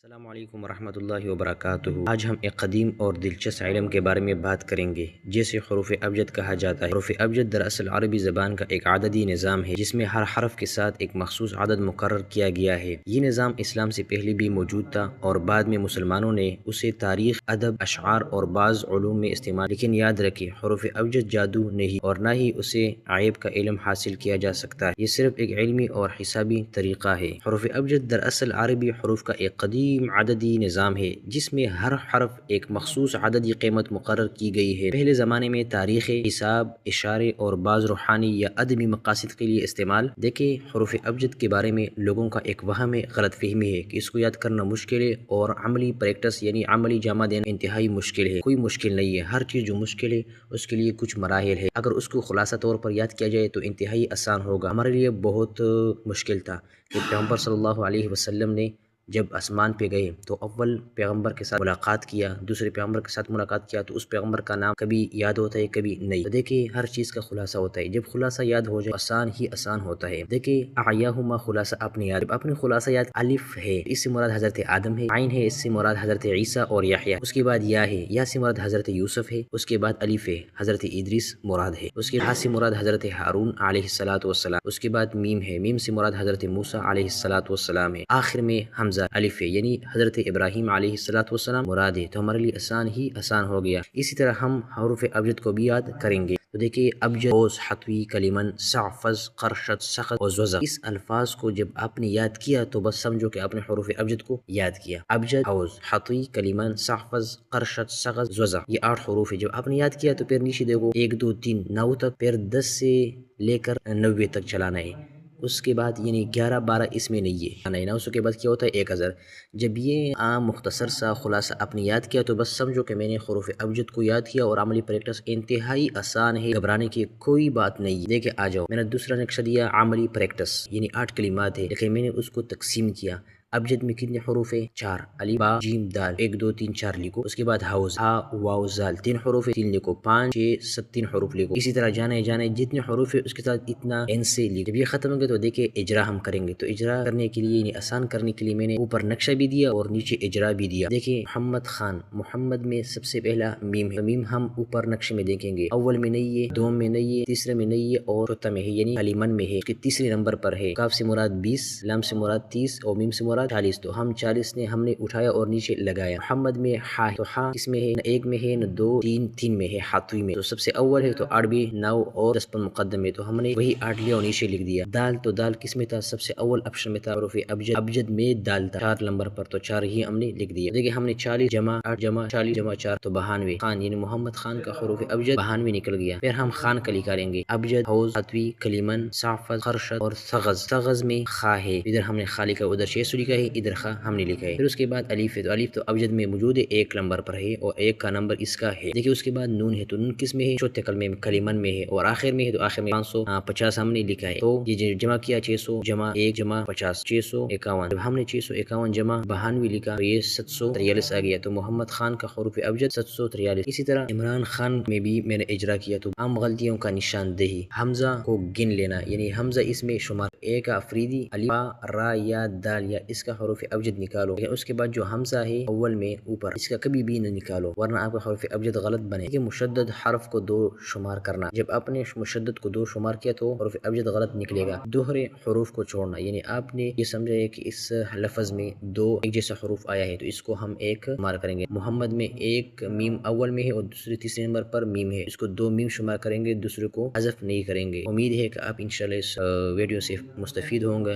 السلام علیکم ورحمۃ اللہ وبرکاتہ۔ آج ہم ایک قدیم اور دلچسپ علم کے بارے میں بات کریں گے جسے حروف ابجد کہا جاتا ہے۔ حروف ابجد دراصل عربی زبان کا ایک عددی نظام ہے جس میں ہر حرف کے ساتھ ایک مخصوص عدد مقرر کیا گیا ہے۔ یہ نظام اسلام سے پہلے بھی موجود تھا اور بعد میں مسلمانوں نے اسے تاریخ، ادب، اشعار اور بعض علوم میں استعمال۔ لیکن یاد رکھیں، حروف ابجد جادو نہیں اور نہ ہی اسے عیب کا علم حاصل کیا جا سکتا ہے۔ یہ صرف ایک علمی اور حسابی طریقہ ہے۔ حروف ابجد دراصل عربی حروف کا ایک قدیم عددی نظام ہے جس میں ہر حرف ایک مخصوص عددی قیمت مقرر کی گئی ہے۔ پہلے زمانے میں تاریخ، حساب، اشارے اور بعض روحانی یا ادبی مقاصد کے لیے استعمال۔ دیکھیں، حروف ابجد کے بارے میں لوگوں کا ایک وہم ہے، غلط فہمی ہے کہ اس کو یاد کرنا مشکل ہے اور عملی پریکٹس یعنی عملی جامہ دینا انتہائی مشکل ہے۔ کوئی مشکل نہیں ہے، ہر چیز جو مشکل ہے اس کے لیے کچھ مراحل ہے۔ اگر اس کو خلاصہ طور پر یاد کیا جائے تو انتہائی آسان ہوگا۔ ہمارے لیے بہت مشکل تھا کہ پیغمبر صلی اللہ علیہ وسلم نے جب آسمان پہ گئے تو اول پیغمبر کے ساتھ ملاقات کیا، دوسرے پیغمبر کے ساتھ ملاقات کیا تو اس پیغمبر کا نام کبھی یاد ہوتا ہے کبھی نہیں۔ تو دیکھیں، ہر چیز کا خلاصہ ہوتا ہے، جب خلاصہ یاد ہو جائے آسان ہی آسان ہوتا ہے۔ دیکھیں، اعیاہما خلاصہ اپنے یاد، جب اپنے خلاصہ یاد الف ہے اس سے مراد حضرت آدم ہے، عین ہے اس سے مراد حضرت عیسیٰ اور یحییٰ، اس کے بعد یا ہے، یا سے مراد حضرت یوسف ہے، اس کے بعد الف ہے، حضرت ادریس مراد ہے، اس کے بعد سے مراد حضرت ہارون علیہ الصلوۃ والسلام، اس کے بعد میم ہے، میم سے مراد حضرت موسیٰ علیہ الصلوۃ والسلام ہے، آخر میں حمزہ الف ہے یعنی حضرت ابراہیم علیہ الصلوۃ والسلام مراد ہے۔ تو ہمارے لیے آسان ہی آسان ہو گیا۔ اسی طرح ہم حروف ابجد کو بھی یاد کریں گے۔ تو دیکھیے، ابجد، قوس، حتوی، کلیمن، صعفز، قرشت، سخط اور زوزہ، اس الفاظ کو جب آپ نے یاد کیا تو بس سمجھو کہ آپ نے حروف ابجد کو یاد کیا۔ ابجد، قوس، حتوی، کلیمن، صعفز، قرشت، سخط، زوزہ، یہ 8 حروف ہے۔ جب آپ نے یاد کیا تو پھر نیچے دیکھو 1 2 3 9 تک، پھر 10 سے لے کر 90 تک چلانا ہے۔ اس کے بعد یعنی 11 12 اس میں نہیں ہے، 900 کے بعد کیا ہوتا ہے 1000۔ جب یہ عام مختصر سا خلاصہ آپ نے یاد کیا تو بس سمجھو کہ میں نے حروف ابجد کو یاد کیا اور عملی پریکٹس انتہائی آسان ہے، گھبرانے کی کوئی بات نہیں ہے۔ دیکھیں، آ جاؤ، میں نے دوسرا نقشہ دیا عملی پریکٹس، یعنی 8 کلمات ہے، لیکن میں نے اس کو تقسیم کیا۔ ابجد میں کتنے حروف ہیں؟ 4، الف، با، جیم، دال، 1 2 3 4 لکھو۔ اس کے بعد حوض، ہا، واو، زال، 3 حروف ہے، 3 لکھو، 5 6 7 3 حروف لکھو۔ اسی طرح جانے جتنے حروف ہے اس کے ساتھ اتنا این سے لکھو۔ جب یہ ختم ہو گیا تو دیکھیں اجرا ہم کریں گے، تو اجرا کرنے کے لیے یعنی آسان کرنے کے لیے میں نے اوپر نقشہ بھی دیا اور نیچے اجرا بھی دیا۔ دیکھیں، محمد خان، محمد میں سب سے پہلا میم ہے، میم ہم اوپر نقشے میں دیکھیں گے، اول میں نہیں ہے، دوم میں نہیں ہے، تیسرے میں نہیں ہے اور چوتھا میں ہے یعنی کلیمن میں ہے، اس کے تیسرے نمبر پر ہے۔ کاف سے مراد 20، لام سے مراد 30 اور میم سے مراد 40، تو ہم 40 نے ہم نے اٹھایا اور نیچے لگایا۔ محمد میں ہا، تو ہا کس میں ہے؟ نہ 1 میں ہے نہ 2 3 میں ہے، حتوی میں، تو سب سے اول ہے تو 8 بھی 9 اور 10 پر مقدم ہے، تو ہم نے وہی 8 لیا اور نیچے لکھ دیا۔ دال، تو دال کس میں تھا؟ سب سے اول آپشن میں تھا، حروف ابجد میں دال تھا 4 نمبر پر، تو 4 ہی ہم نے لکھ دیا۔ دیکھیں، ہم نے 40 جمع 8 جمع 40 جمع 4 تو 92، خان یعنی محمد خان کا حروف ابجد 92 نکل گیا۔ پھر ہم خان کا نکالیں گے، ابجد، حوض، حتوی، کلیمن، صعفز، قرشت اور سغز۔ سغز میں خا ہے، ادھر ہم نے خا لکھا، ادھر 600 لکھا ہے، ادھر خا ہم نے لکھا ہے۔ پھر اس کے بعد الف ہے، تو الف تو ابجد میں موجود ہے، 1 نمبر پر ہے اور 1 کا نمبر اس کا ہے۔ دیکھیں، اس کے بعد نون ہے، تو نون کس میں ہے؟ چوتھے کلمے میں کلیمن میں ہے، اور آخر میں ہے تو آخر میں 550 ہم نے لکھا ہے۔ تو یہ جمع کیا 600 جمع 1 جمع 50 651، جب ہم نے 651 جمع 92 لکھا تو یہ 743 آ گیا، تو محمد خان کا حروف ابجد 743۔ اسی طرح عمران خان میں بھی میں نے اجرا کیا، تو عام غلطیوں کا نشاندہی، حمزہ کو گن لینا، یعنی حمزہ اس میں شمار، ایک کا افریدی، الف، با، را، یا، دال، یا، اس کا حروف ابجد نکالو، لیکن اس کے بعد جو حمزہ ہے اول میں اوپر، اس کا کبھی بھی نہ نکالو ورنہ آپ کا حروف ابجد غلط بنے گا۔ مشدد حرف کو 2 شمار کرنا، جب آپ نے مشدد کو 2 شمار کیا تو حروف ابجد غلط نکلے گا۔ دوہرے حروف کو چھوڑنا، یعنی آپ نے یہ سمجھا ہے کہ اس لفظ میں 2 ایک جیسا حروف آیا ہے تو اس کو ہم ایک شمار کریں گے۔ محمد میں 1 میم اول میں ہے اور تیسرے نمبر پر میم ہے، اس کو 2 میم شمار کریں گے، دوسرے کو حذف نہیں کریں گے۔ امید ہے کہ آپ انشاءاللہ اس ویڈیو سے مستفید ہوں گے۔